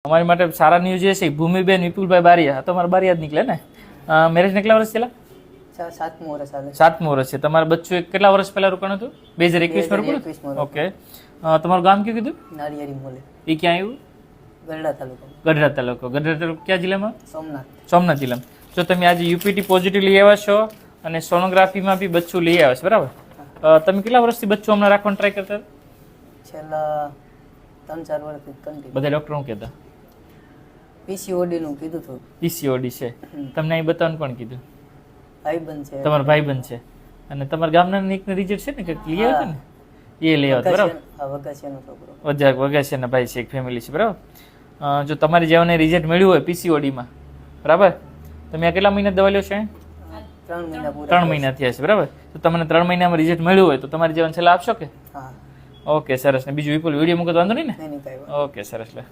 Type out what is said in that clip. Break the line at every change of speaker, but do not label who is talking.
અમારી માટે સારા ન્યૂઝ એ છે ભૂમિબેન વિપુલભાઈ બારિયા તમારા બારિયા જ નીકળે ને મેરેજ ને કેટલા વર્ષ થયેલા?
7મું વર્ષ હાલે.
7મું વર્ષ છે. તમારા બચ્ચું કેટલા વર્ષ પહેલા રોકાણ હતું? 2021 માં રોકાણ? ઓકે. તમારું ગામ કયું કીધું?
નાળિયેરી મોલે.
એ ક્યાં આવ્યું?
ગઢડા તાલુકો.
ગઢડા તાલુકો. ગઢડા તાલુકો કયા જિલ્લામાં?
સોમનાથ.
સોમનાથ જિલ્લામાં. જો તમે આજે યુપીટી પોઝિટિવ લઈ આવ્યા છો અને સોનોગ્રાફીમાં બી બચ્ચું લઈ આવ્યા છે બરાબર? તમે કેટલા વર્ષથી બચ્ચું હમણાં રાખવાનું ટ્રાય કરતા હતા?
છેલ્લા 3-4 વર્ષથી કન્ટિન્યુ.
બધા ડૉક્ટર શું કહેતા?
પીસીઓડી નું કીધું હતું.
પીસીઓડી છે. તમને અહીં બતાવવાનું કોણ કીધું?
ભાઈબંધ છે.
તમારા ભાઈબંધ છે. અને તમારા ગામના નીકનું રિઝલ્ટ છે ને કે લઈ આવ્યા હતા ને? એ લઈ આવ્યા બરાબર?
વગાસિયાનો છોકરો.
વગાસિયાના ભાઈ છે, એક ફેમિલી છે બરાબર? જો તમારી જેવાને રિઝલ્ટ મળ્યું હોય પીસીઓડીમાં બરાબર, તમે આ કેટલા મહિના દવા લ્યો છો?
3 મહિના પૂરા.
3 મહિના થયા છે બરાબર? તો તમને 3 મહિનામાં રિઝલ્ટ મળ્યું હોય તો તમારી જેવાને સલાહ આપશો કે?
હા.
ઓકે સરસ. ને બીજું વિપુલ વિડીયો મૂકો તો વાંધો નહીં ને?
નહીં કાંઈ.
ઓકે સરસ લે.